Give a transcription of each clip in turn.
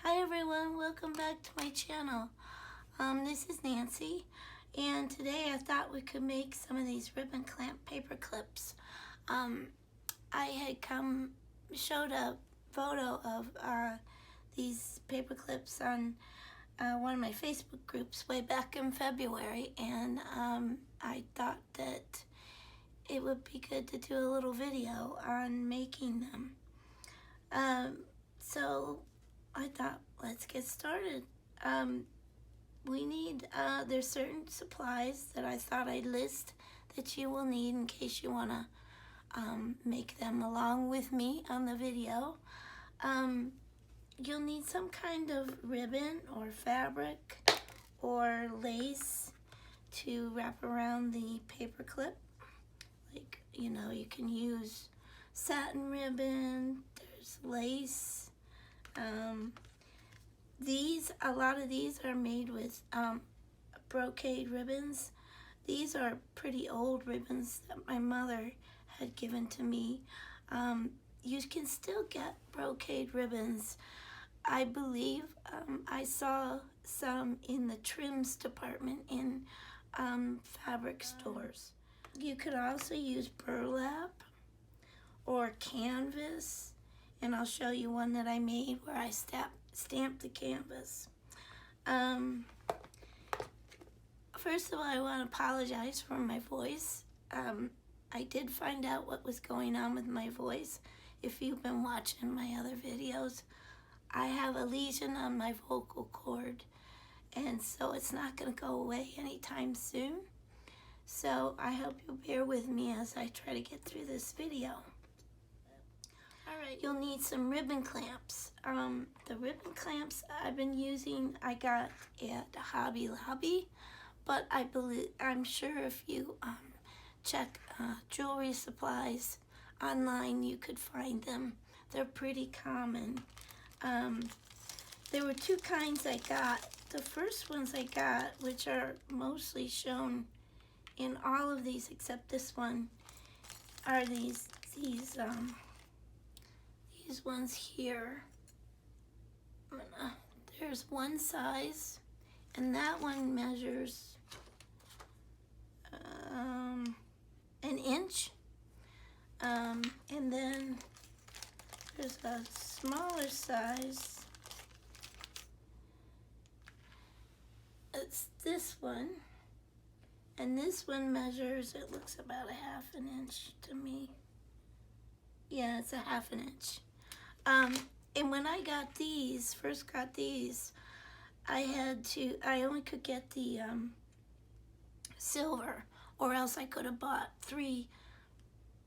Hi everyone, welcome back to my channel. This is Nancy, and today I thought we could make some of these ribbon clamp paper clips. I had showed a photo of these paper clips on one of my Facebook groups way back in February, and I thought that it would be good to do a little video on making them. So I thought, let's get started. We need, there's certain supplies that I thought I'd list that you will need in case you want to make them along with me on the video. You'll need some kind of ribbon or fabric or lace to wrap around the paper clip. Like, you know, you can use satin ribbon, there's lace. A lot of these are made with brocade ribbons. These are pretty old ribbons that my mother had given to me. You can still get brocade ribbons. I believe I saw some in the trims department in fabric stores. You could also use burlap or canvas, and I'll show you one that I made where I stamped the canvas. First of all, I want to apologize for my voice. I did find out what was going on with my voice. If you've been watching my other videos, I have a lesion on my vocal cord, and so it's not going to go away anytime soon. So I hope you'll bear with me as I try to get through this video. Alright, you'll need some ribbon clamps. The ribbon clamps I've been using, I got at Hobby Lobby, but I'm sure if you check jewelry supplies online, you could find them. They're pretty common. There were two kinds I got. The first ones I got, which are mostly shown in all of these except this one, are these ones here. There's one size, and that one measures an inch. And then there's a smaller size. It's this one. And this one measures, it looks about a half an inch to me. Yeah, it's a half an inch. And when I first got these, I only could get the silver, or else I could have bought 3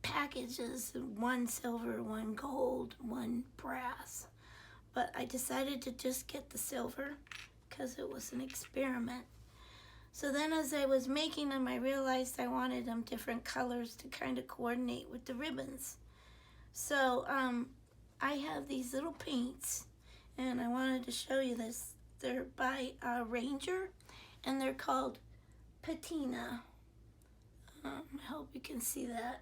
packages, 1 silver, 1 gold, 1 brass. But I decided to just get the silver because it was an experiment. So then as I was making them, I realized I wanted them different colors to kind of coordinate with the ribbons. So I have these little paints, and I wanted to show you this. They're by Ranger, and they're called Patina. I hope you can see that.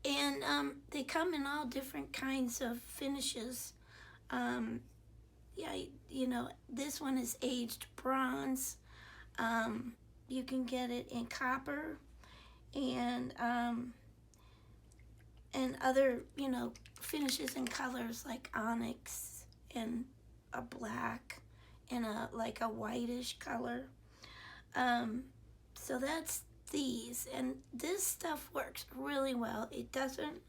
And they come in all different kinds of finishes. Yeah, you know, this one is aged bronze. You can get it in copper and other, you know, finishes and colors like onyx and a black and like a whitish color. So that's these, and this stuff works really well. It doesn't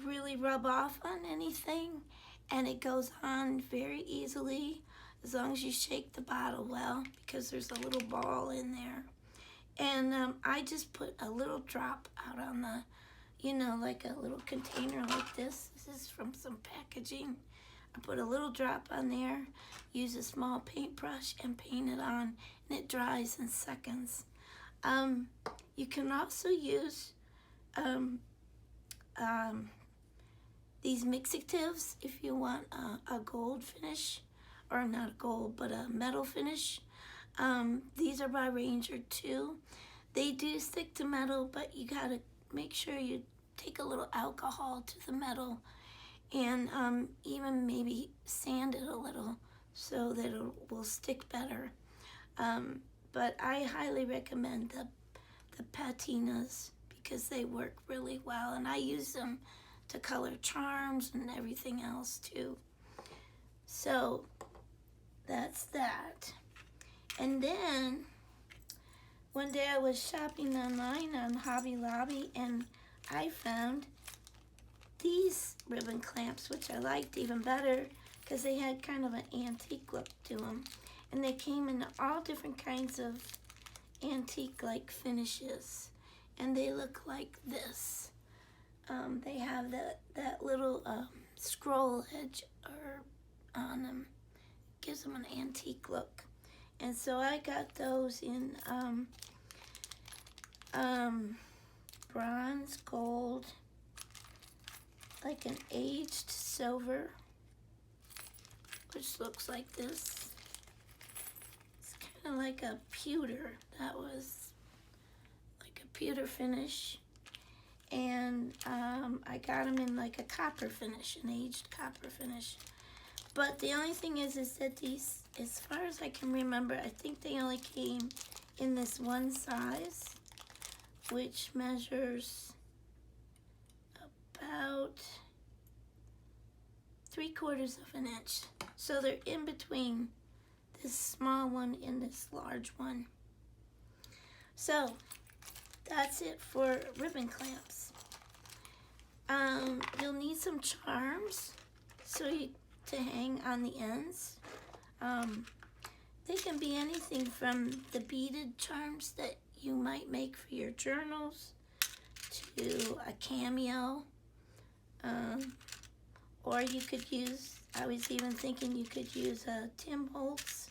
really rub off on anything, and it goes on very easily as long as you shake the bottle well, because there's a little ball in there. And I just put a little drop out on the, you know, like a little container like this. This is from some packaging. I put a little drop on there, use a small paintbrush, and paint it on, and it dries in seconds. You can also use these mixatives if you want a gold finish, or not a gold, but a metal finish. These are by Ranger too. They do stick to metal, but you gotta make sure you take a little alcohol to the metal and even maybe sand it a little so that it will stick better. But I highly recommend the patinas because they work really well, and I use them to color charms and everything else too. So that's that. And then one day I was shopping online on Hobby Lobby, and I found these ribbon clamps, which I liked even better because they had kind of an antique look to them. And they came in all different kinds of antique-like finishes. And they look like this. They have that little scroll edge on them. Gives them an antique look. And so I got those in bronze, gold, like an aged silver, which looks like this. It's kind of like a pewter. That was like a pewter finish. And I got them in like a copper finish, an aged copper finish. But the only thing is that these, as far as I can remember, I think they only came in this one size, which measures about 3/4 of an inch. So they're in between this small one and this large one. So that's it for ribbon clamps. You'll need some charms to hang on the ends. They can be anything from the beaded charms that you might make for your journals to a cameo. Or you could use, I was even thinking you could use Tim Holtz,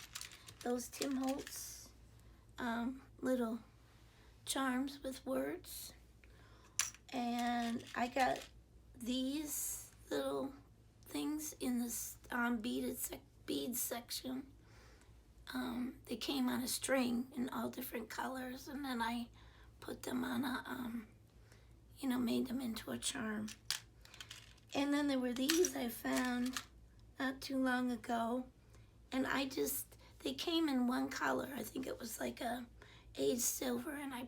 those Tim Holtz little charms with words. And I got these little things in this beads section. They came on a string in all different colors, and then I put them on made them into a charm. And then there were these I found not too long ago, and they came in one color. I think it was like a aged silver, and I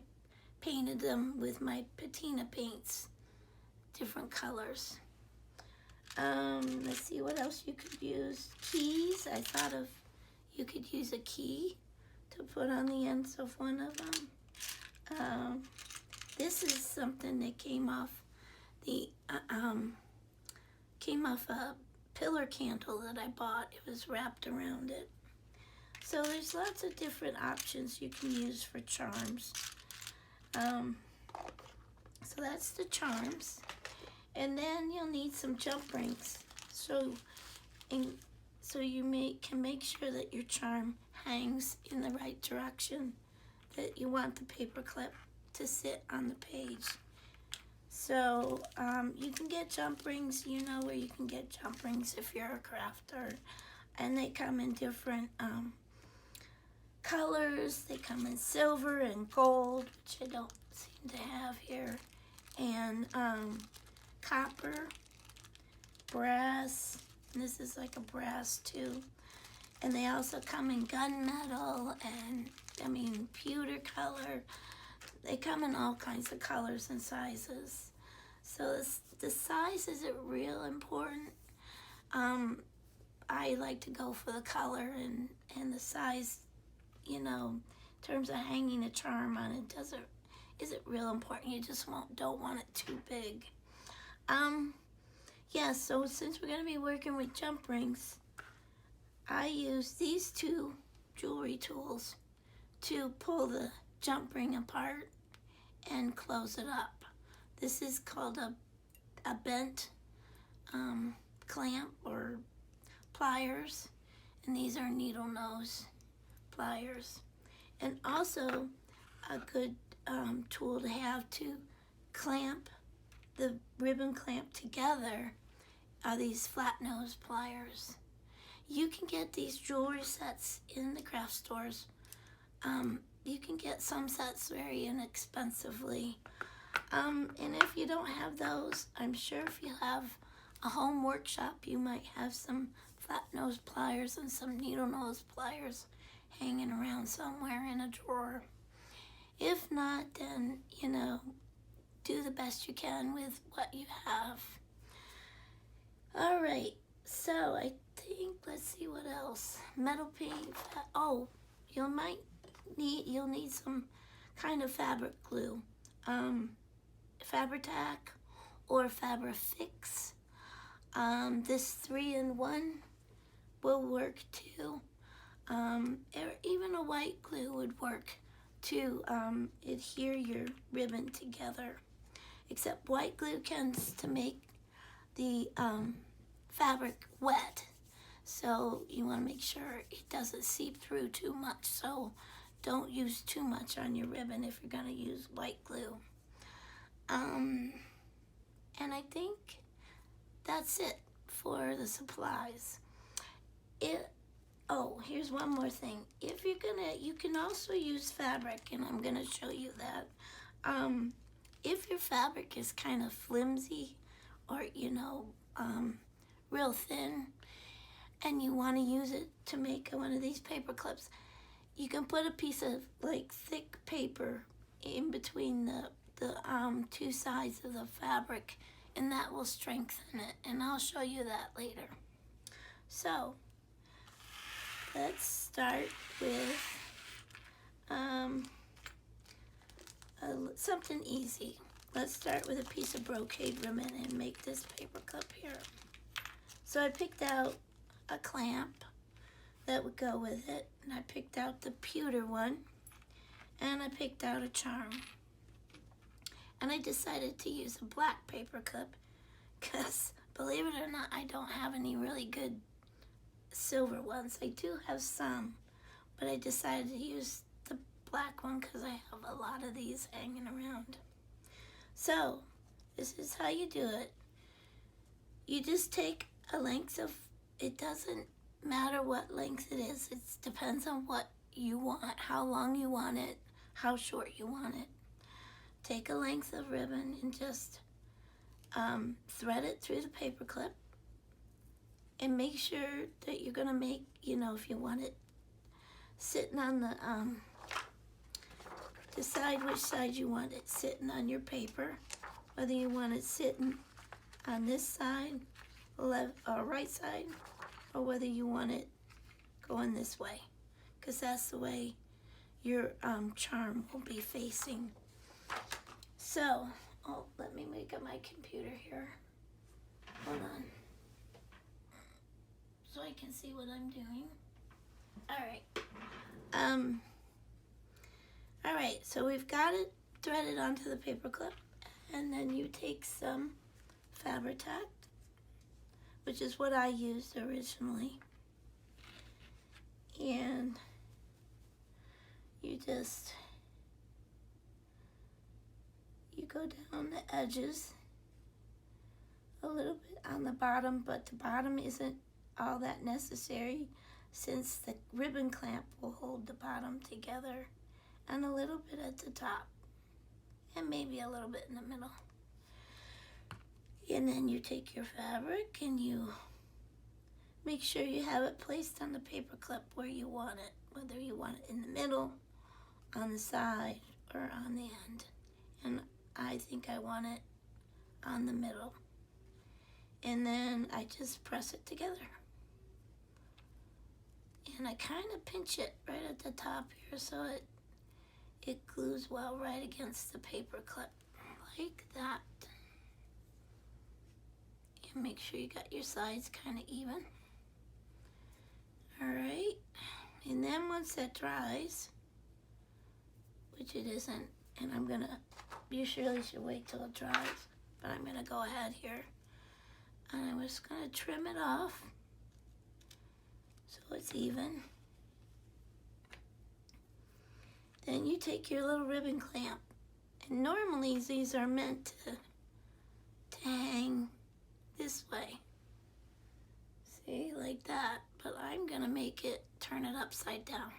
painted them with my patina paints, different colors. Let's see what else you could use. Keys. I thought you could use a key to put on the ends of one of them. This is something that came off a pillar candle that I bought. It was wrapped around it. So there's lots of different options you can use for charms. So that's the charms. And then you'll need some jump rings. So you can make sure that your charm hangs in the right direction, that you want the paper clip to sit on the page. So you can get jump rings. You know where you can get jump rings if you're a crafter. And they come in different colors. They come in silver and gold, which I don't seem to have here, and copper, brass, and this is like a brass too. And they also come in gunmetal and, pewter color. They come in all kinds of colors and sizes. So the size isn't real important. I like to go for the color, and the size, in terms of hanging a charm on it isn't real important. You just don't want it too big. So since we're going to be working with jump rings, I use these two jewelry tools to pull the jump ring apart and close it up. This is called a bent clamp or pliers, and these are needle nose pliers. And also a good tool to have to clamp the ribbon clamp together are these flat nose pliers. You can get these jewelry sets in the craft stores. You can get some sets very inexpensively. And if you don't have those, I'm sure if you have a home workshop, you might have some flat nose pliers and some needle nose pliers hanging around somewhere in a drawer. If not, then, you know, do the best you can with what you have. All right, so I think, let's see what else. Metal paint, oh, you'll need some kind of fabric glue. Fabri-Tac or Fabri-Fix. This 3-in-1 will work too. Even a white glue would work to adhere your ribbon together. Except white glue tends to make the fabric wet. So you want to make sure it doesn't seep through too much. So don't use too much on your ribbon if you're going to use white glue. And I think that's it for the supplies. Oh, here's one more thing. If you're you can also use fabric, and I'm gonna show you that. If your fabric is kind of flimsy or, you know, real thin, and you want to use it to make one of these paper clips, you can put a piece of like thick paper in between the two sides of the fabric, and that will strengthen it, and I'll show you that later. So let's start with something easy. Let's start with a piece of brocade ribbon and make this paper clip here. So I picked out a clamp that would go with it, and I picked out the pewter one, and I picked out a charm. And I decided to use a black paper clip because, believe it or not, I don't have any really good silver ones. I do have some, but I decided to use the black one because I have a lot of these hanging around. So this is how you do it. You just take a length of, it doesn't matter what length it is. It depends on what you want, how long you want it, how short you want it. Take a length of ribbon and just thread it through the paper clip, and make sure that you're gonna make, you know, if you want it sitting on the, decide which side you want it sitting on your paper, whether you want it sitting on this side, left or right side, or whether you want it going this way, because that's the way your charm will be facing. So, oh, let me make up my computer here. Hold on. So I can see what I'm doing. All right, so we've got it threaded onto the paper clip, and then you take some Fabri-Tac, which is what I used originally, and you go down the edges a little bit on the bottom, but the bottom isn't all that necessary since the ribbon clamp will hold the bottom together, and a little bit at the top, and maybe a little bit in the middle. And then you take your fabric and you make sure you have it placed on the paper clip where you want it, whether you want it in the middle, on the side, or on the end. And I think I want it on the middle. And then I just press it together. And I kind of pinch it right at the top here so it glues well right against the paper clip, like that. And make sure you got your sides kind of even. All right, and then once that dries, which it isn't, and you surely should wait till it dries, but I'm gonna go ahead here, and I'm just gonna trim it off so it's even. Then you take your little ribbon clamp, and normally these are meant to hang this way, see, like that, but I'm gonna make it turn it upside down.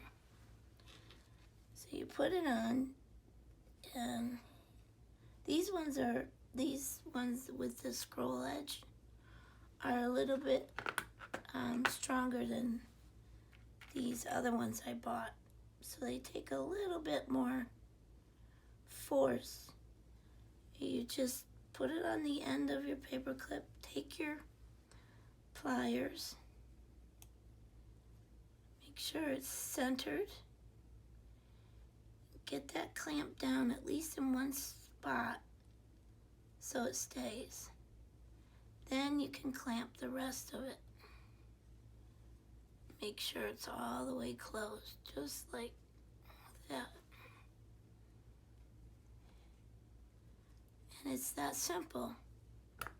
So you put it on, and these ones with the scroll edge are a little bit stronger than these other ones I bought. So they take a little bit more force. You just put it on the end of your paper clip, take your pliers, make sure it's centered, get that clamp down at least in one spot so it stays. Then you can clamp the rest of it. Make sure it's all the way closed, just like that. And it's that simple.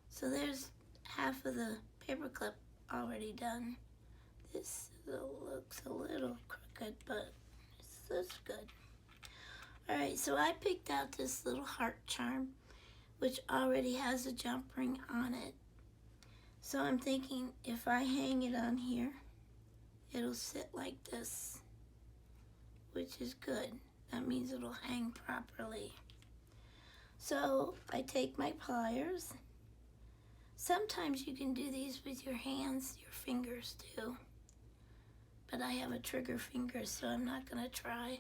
So there's half of the paper clip already done. This looks a little crooked, but it looks good. Alright, so I picked out this little heart charm, which already has a jump ring on it. So I'm thinking if I hang it on here, it'll sit like this, which is good. That means it'll hang properly. So I take my pliers. Sometimes you can do these with your hands, your fingers too. But I have a trigger finger, so I'm not gonna try.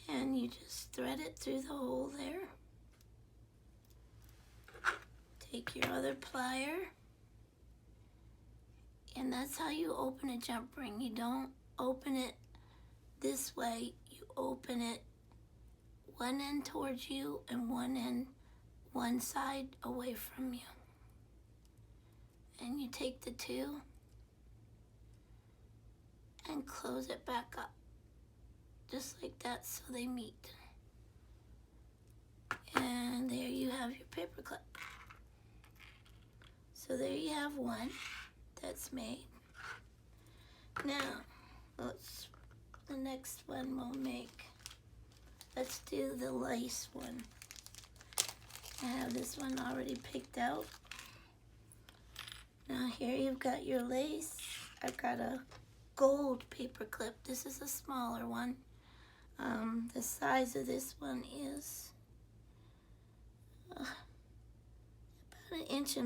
And you just thread it through the hole there. Take your other plier. And that's how you open a jump ring. You don't open it this way. You open it one end towards you and one side away from you. And you take the two and close it back up. Just like that, so they meet. And there you have your paper clip. So there you have one that's made. Now, the next one we'll make. Let's do the lace one. I have this one already picked out. Now here you've got your lace. I've got a gold paper clip. This is a smaller one. The size of this one is about 1.25 inches.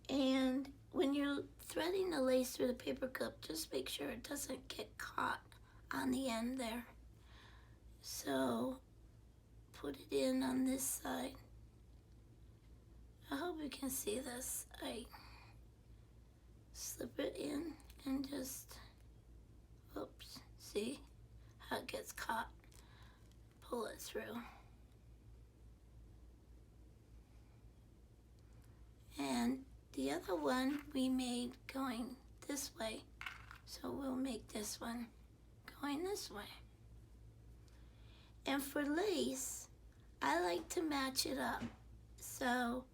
And when you're threading the lace through the paper clip, just make sure it doesn't get caught on the end there. So put it in on this side. I hope you can see this. I slip it in and just, oops, see how it gets caught. Pull it through. And the other one we made going this way, so we'll make this one going this way. And for lace, I like to match it up. So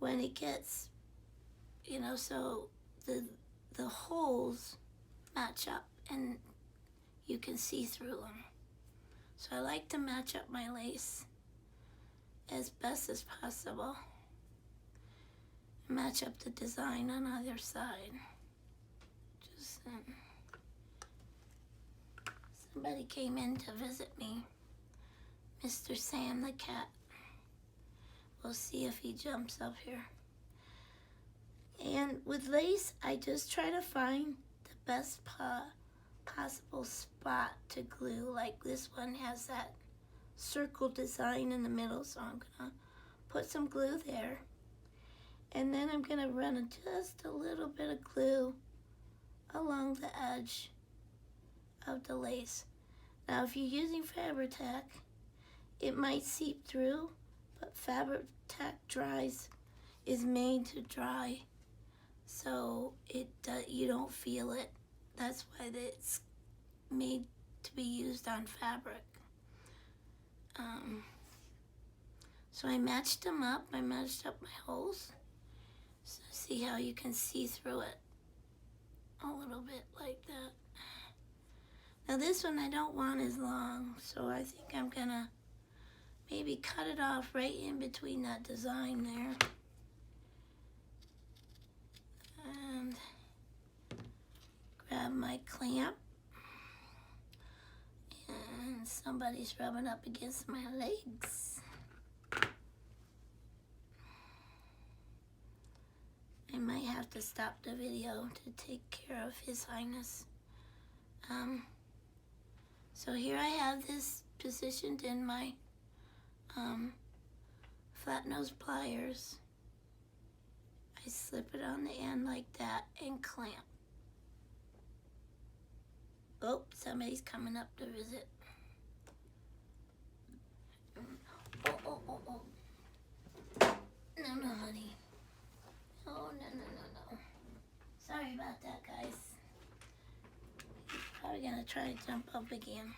when it gets, so the holes match up and you can see through them. So I like to match up my lace as best as possible. Match up the design on either side. Just somebody came in to visit me, Mr. Sam the cat. We'll see if he jumps up here. And with lace, I just try to find the best possible spot to glue. Like this one has that circle design in the middle, so I'm gonna put some glue there. And then I'm gonna run just a little bit of glue along the edge of the lace. Now if you're using Fabri-Tac, it might seep through, but Fabri-Tac is made to dry, so you don't feel it. That's why it's made to be used on fabric. So I matched them up. I matched up my holes. So see how you can see through it a little bit like that. Now this one I don't want as long, so I think I'm gonna maybe cut it off right in between that design there. And grab my clamp. And somebody's rubbing up against my legs. I might have to stop the video to take care of His Highness. So here I have this positioned in my flat nose pliers. I slip it on the end like that and clamp. Oh, somebody's coming up to visit. Oh. No, honey. Oh, no. Sorry about that, guys. Probably gonna try to jump up again.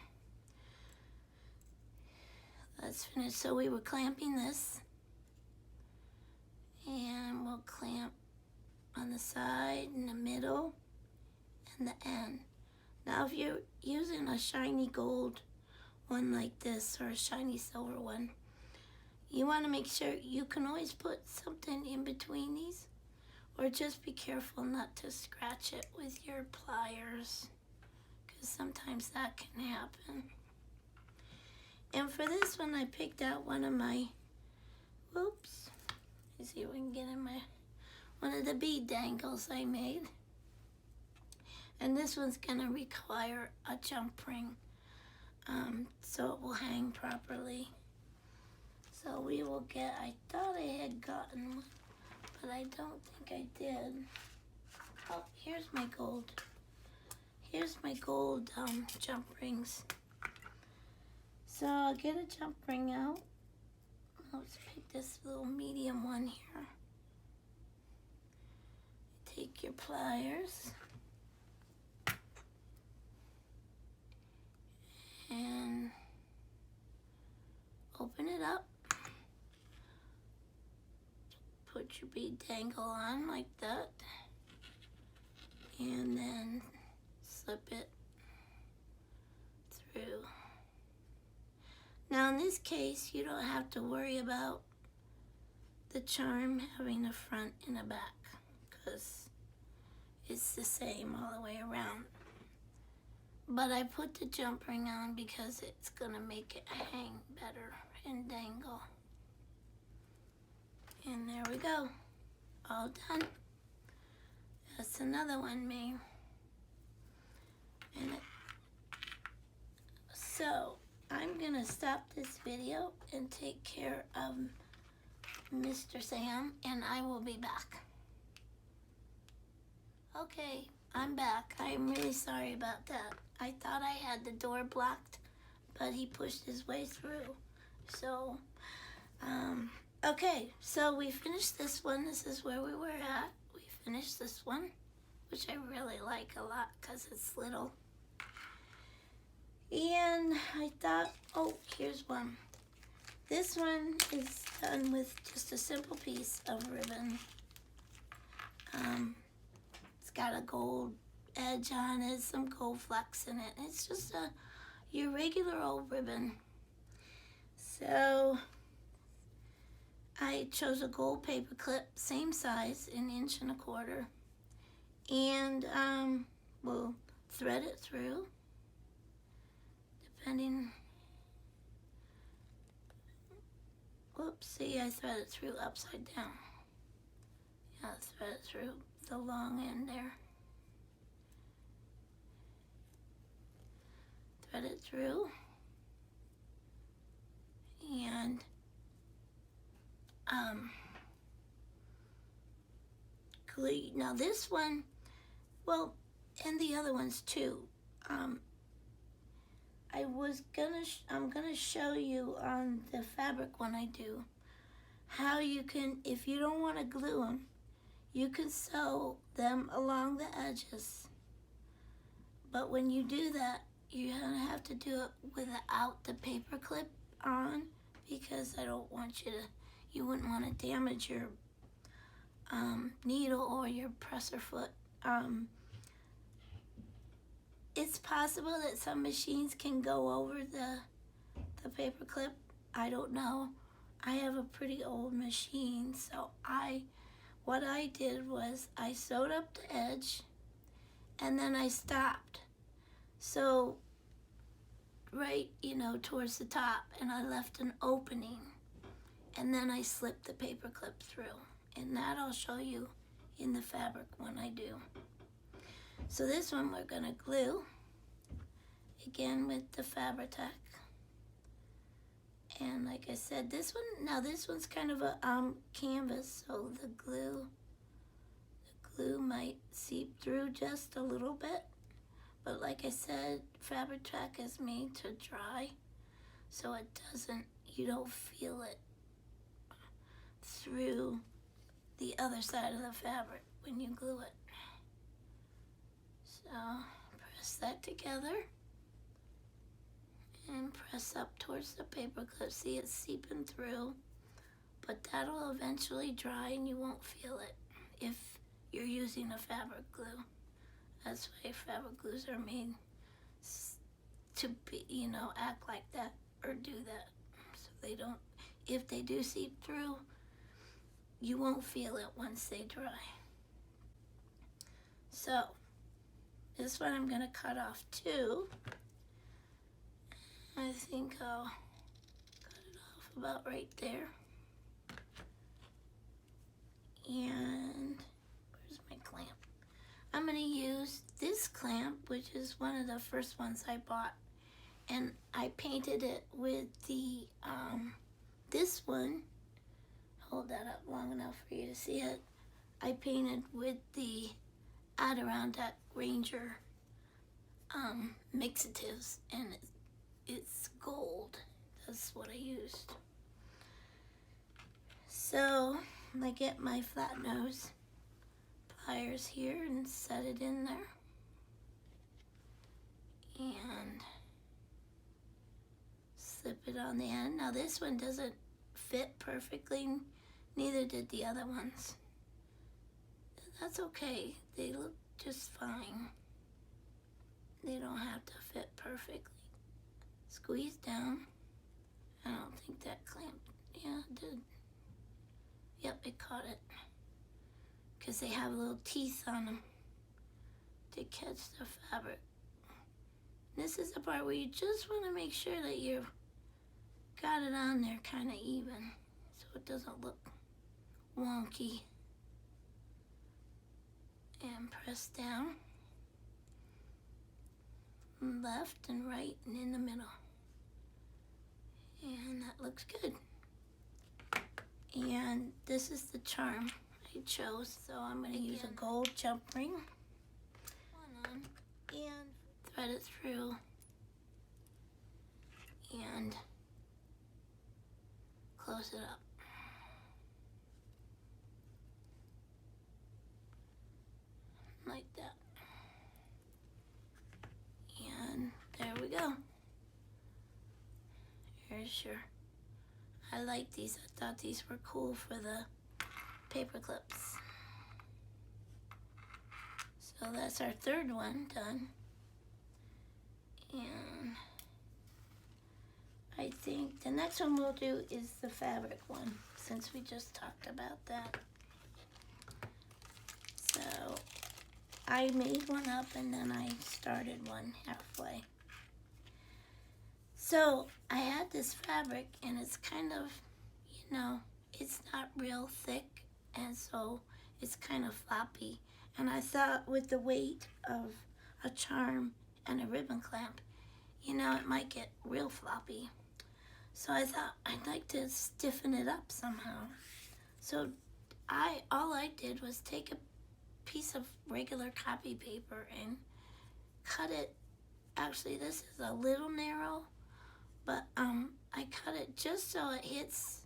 Let's finish. So we were clamping this. And we'll clamp on the side, in the middle, and the end. Now, if you're using a shiny gold one like this or a shiny silver one, you want to make sure you can always put something in between these, or just be careful not to scratch it with your pliers, because sometimes that can happen. And for this one, I picked out one of my, whoops, let's see if we can get in one of the bead dangles I made. And this one's gonna require a jump ring, so it will hang properly. So we will get, I thought I had gotten one, but I don't think I did. Oh, here's my gold. Here's my gold jump rings. So I'll get a jump ring out. Let's pick this little medium one here. Take your pliers. And open it up. Put your bead dangle on like that. And then slip it through. Now in this case, you don't have to worry about the charm having a front and a back, because it's the same all the way around. But I put the jump ring on because it's gonna make it hang better and dangle. And there we go, all done. That's another one made. So I'm gonna stop this video and take care of Mr. Sam, and I will be back. Okay, I'm back. I'm really sorry about that. I thought I had the door blocked, but he pushed his way through. So, okay, so we finished this one. This is where we were at. We finished this one, which I really like a lot because it's little. And I thought, oh, here's one. This one is done with just a simple piece of ribbon. It's got a gold edge on it, some gold flecks in it. It's just your regular old ribbon. So I chose a gold paper clip, same size, 1.25 inches. And we'll thread it through, depending. Whoops, see, I thread it through upside down. Yeah, thread it through the long end there. Thread it through. And glue. Now this one, well, and the other ones too. I'm gonna show you on the fabric one I do how you can, if you don't want to glue them, you can sew them along the edges. But when you do that, you're gonna have to do it without the paper clip on, because I don't want you wouldn't want to damage your needle or your presser foot. It's possible that some machines can go over the paper clip. I don't know. I have a pretty old machine, so what I did was I sewed up the edge and then I stopped. So right, towards the top, and I left an opening, and then I slipped the paper clip through, and that I'll show you in the fabric when I do. So this one we're gonna glue, again with the Fabri-Tac. And like I said, this one's kind of a canvas, so the glue might seep through just a little bit. But like I said, Fabri-Tac is made to dry, so you don't feel it through the other side of the fabric when you glue it. So press that together and press up towards the paper clip. See, it's seeping through, but that'll eventually dry and you won't feel it if you're using a fabric glue. That's why fabric glues are made to be, act like that or do that. So they don't, if they do seep through, you won't feel it once they dry. So this one I'm gonna cut off too. I think I'll cut it off about right there. And where's my clamp? I'm gonna use this clamp, which is one of the first ones I bought. And I painted it with the, this one. Hold that up long enough for you to see it. I painted with the Adirondack Ranger mixatives, and it's gold. That's what I used. So I get my flat nose pliers here and set it in there. And slip it on the end. Now this one doesn't fit perfectly, neither did the other ones. That's okay, they look just fine. They don't have to fit perfectly. Squeeze down. I don't think that clamped. Yeah, it did. Yep, it caught it. Because they have little teeth on them to catch the fabric. This is the part where you just want to make sure that you've got it on there kind of even, so it doesn't look wonky. And press down, left and right and in the middle. And that looks good. And this is the charm I chose, so I'm going to use a gold jump ring. One on, and thread it through and close it up. Like that. And there we go. Here's your, I like these. I thought these were cool for the paper clips. So that's our third one done. And I think the next one we'll do is the fabric one, since we just talked about that. So I made one up and then I started one halfway. So I had this fabric and it's kind of, it's not real thick, and so it's kind of floppy. And I thought with the weight of a charm and a ribbon clamp, it might get real floppy. So I thought I'd like to stiffen it up somehow. So all I did was take a piece of regular copy paper and cut it. Actually, this is a little narrow, but I cut it just so it hits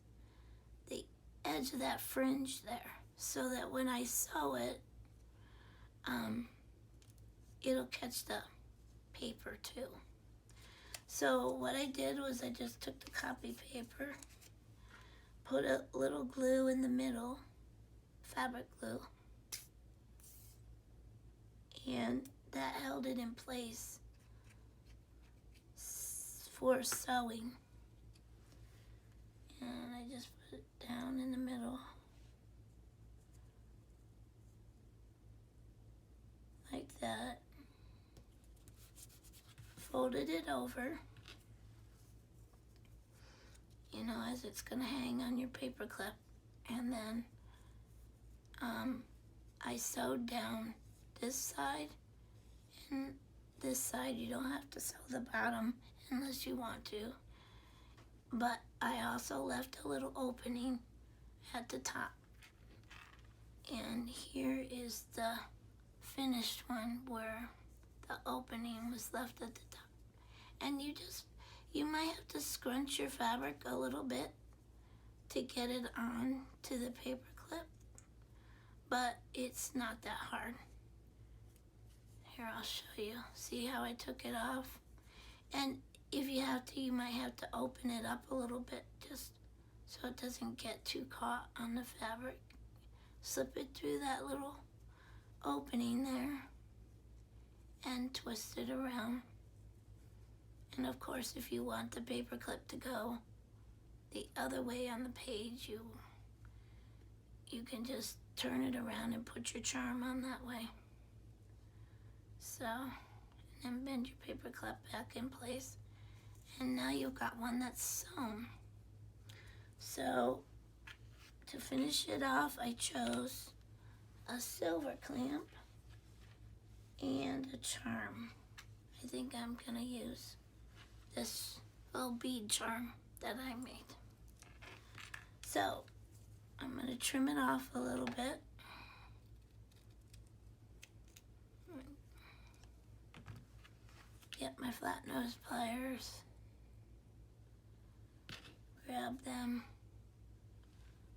the edge of that fringe there, so that when I sew it, it'll catch the paper too. So what I did was I just took the copy paper, put a little glue in the middle, fabric glue, and that held it in place for sewing. And I just put it down in the middle like that. Folded it over, as it's gonna hang on your paper clip, and then I sewed down this side and this side. You don't have to sew the bottom unless you want to. But I also left a little opening at the top. And here is the finished one where the opening was left at the top. And you might have to scrunch your fabric a little bit to get it on to the paper clip, but it's not that hard. Here, I'll show you. See how I took it off? And if you have to, you might have to open it up a little bit just so it doesn't get too caught on the fabric. Slip it through that little opening there and twist it around. And of course, if you want the paper clip to go the other way on the page, you can just turn it around and put your charm on that way. So, and then bend your paper clip back in place. And now you've got one that's sewn. So, to finish it off, I chose a silver clamp and a charm. I think I'm gonna use this little bead charm that I made. So, I'm gonna trim it off a little bit. Get my flat nose pliers. Grab them.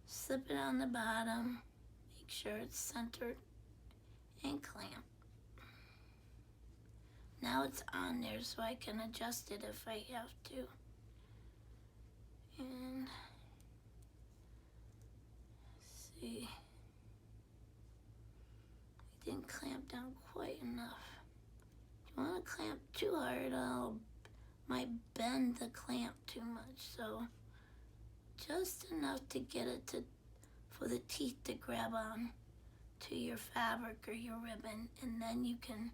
Slip it on the bottom. Make sure it's centered. And clamp. Now it's on there so I can adjust it if I have to. And see. I didn't clamp down quite enough. If you want to clamp too hard, might bend the clamp too much. So just enough to get it for the teeth to grab on to your fabric or your ribbon, and then you can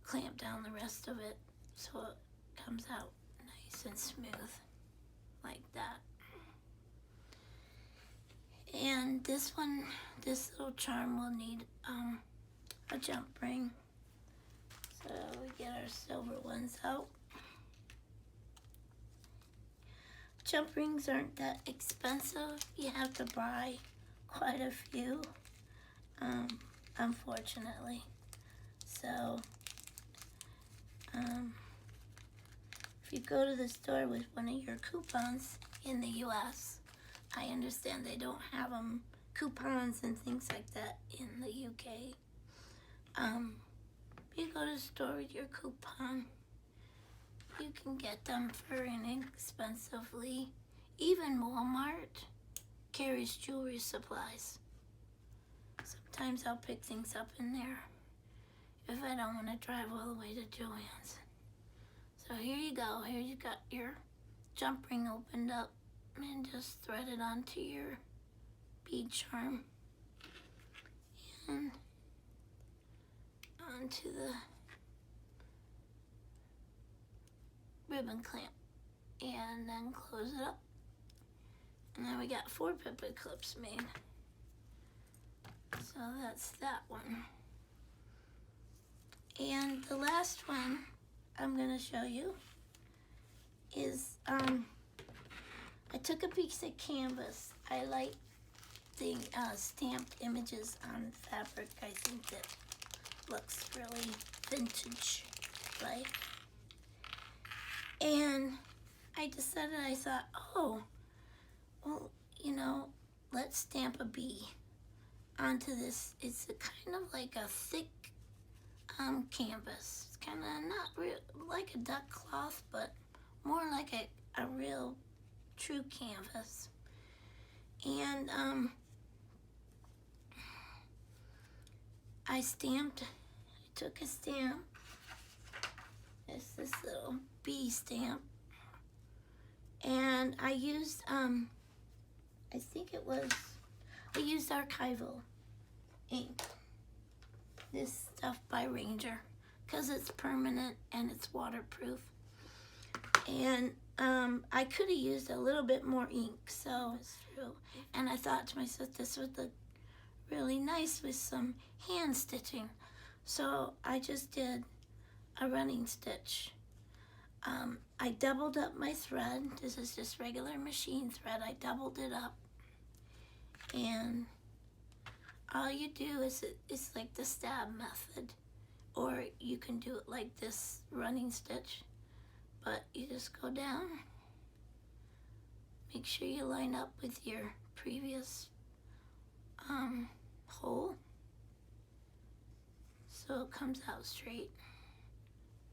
clamp down the rest of it so it comes out nice and smooth like that. And this little charm will need a jump ring. So we get our silver ones out. Jump rings aren't that expensive. You have to buy quite a few, unfortunately. So, if you go to the store with one of your coupons in the U.S., I understand they don't have coupons and things like that in the U.K. If you go to the store with your coupon, you can get them for inexpensively. Even Walmart carries jewelry supplies. Sometimes I'll pick things up in there if I don't want to drive all the way to Joann's. So here you go. Here you got your jump ring opened up, and just thread it onto your bead charm and onto the ribbon clamp, and then close it up. And then we got 4 paper clips made. So that's that one. And the last one I'm going to show you is I took a piece of canvas. I like the stamped images on fabric. I think that looks really vintage-like. And I decided, I thought, oh, well, let's stamp a bee onto this. It's kind of like a thick canvas. It's kind of not real like a duck cloth, but more like a real true canvas. And I took a stamp. It's this little bee stamp. And I used, I used archival ink. This stuff by Ranger, because it's permanent and it's waterproof. And I could have used a little bit more ink, so it's true. And I thought to myself, this would look really nice with some hand stitching. So I just did a running stitch. I doubled up my thread. This is just regular machine thread. I doubled it up. And all you do is, it's like the stab method. Or you can do it like this running stitch. But you just go down. Make sure you line up with your previous hole. So it comes out straight.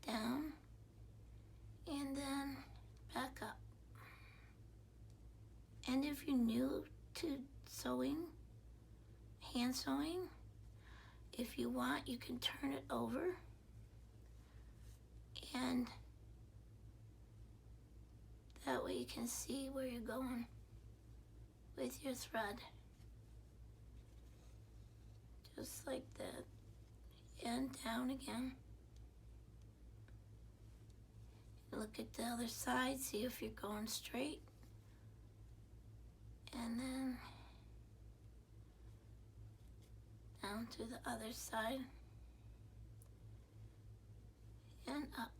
Down. And then back up. And if you're new to sewing, hand sewing, if you want, you can turn it over and that way you can see where you're going with your thread. Just like that. And down again. Look at the other side, see if you're going straight. And then down to the other side. And up.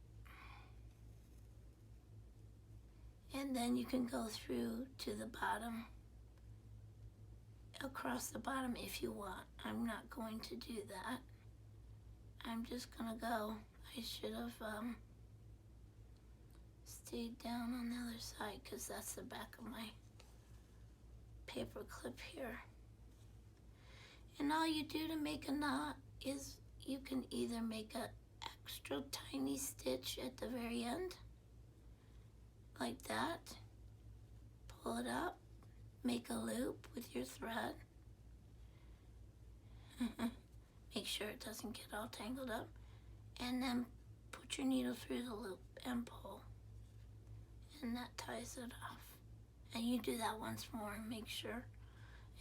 And then you can go through to the bottom, across the bottom if you want. I'm not going to do that. I'm just gonna go. I should have stayed down on the other side because that's the back of my paper clip here. And all you do to make a knot is you can either make an extra tiny stitch at the very end, like that, pull it up, make a loop with your thread, make sure it doesn't get all tangled up, and then put your needle through the loop and pull, and that ties it off. And you do that once more and make sure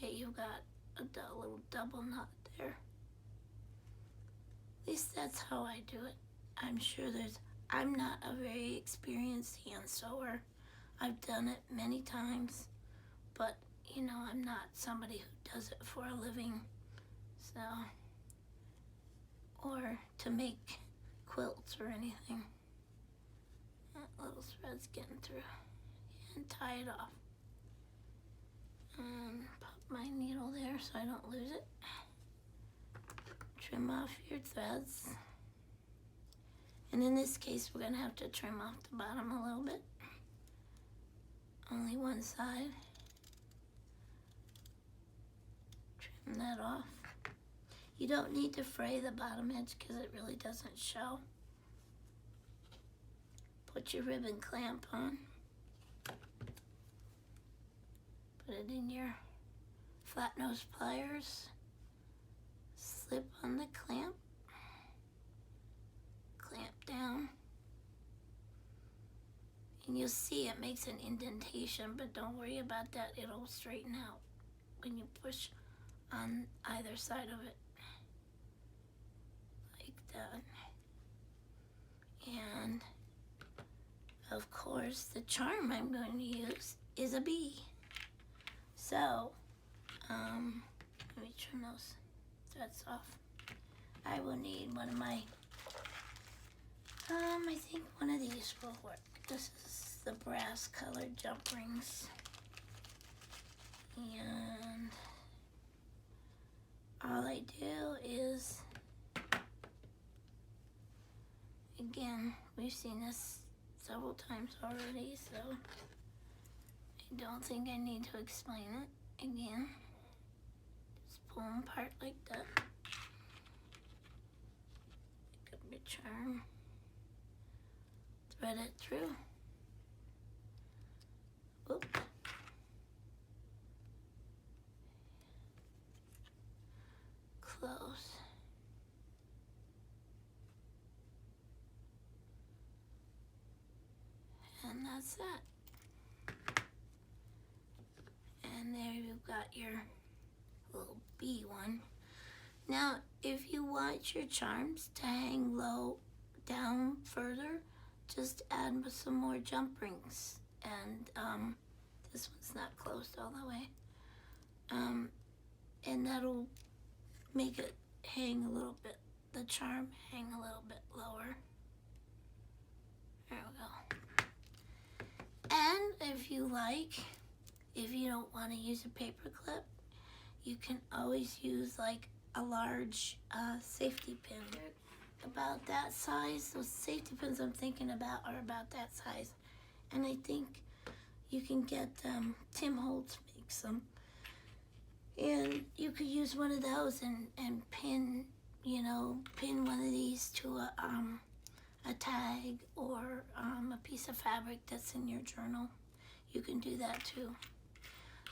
that you've got a little double knot there. At least that's how I do it. I'm not a very experienced hand sewer. I've done it many times, but you know, I'm not somebody who does it for a living. So, or to make quilts or anything. That little thread's getting through. And tie it off. And pop my needle there so I don't lose it. Trim off your threads. And in this case, we're gonna have to trim off the bottom a little bit. Only one side. Trim that off. You don't need to fray the bottom edge because it really doesn't show. Put your ribbon clamp on. Put it in your flat nose pliers. Slip on the clamp. Clamp down. And you'll see it makes an indentation, but don't worry about that. It'll straighten out when you push on either side of it. Like that. And of course, the charm I'm going to use is a bee. So, let me trim those threads off. I will need one of my, I think one of these will work. This is the brass colored jump rings. And all I do is, again, we've seen this several times already, so I don't think I need to explain it again. Just pull them apart like that. Pick up your charm. Thread it through. Whoop. Close. And that's that. And there you've got your little bee one. Now, if you want your charms to hang low down further, just add some more jump rings. And this one's not closed all the way. And that'll make it hang a little bit, the charm hang a little bit lower. There we go. And if you like, if you don't want to use a paper clip, you can always use like a large safety pin. About that size. Those safety pins I'm thinking about are about that size. And I think you can get Tim Holtz makes them. And you could use one of those and pin, you know, pin one of these to a tag or a piece of fabric that's in your journal. You can do that too.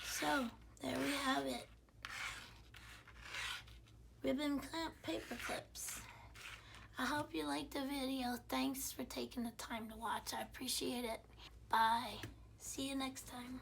So there we have it. Ribbon clamp paper clips. I hope you liked the video. Thanks for taking the time to watch. I appreciate it. Bye. See you next time.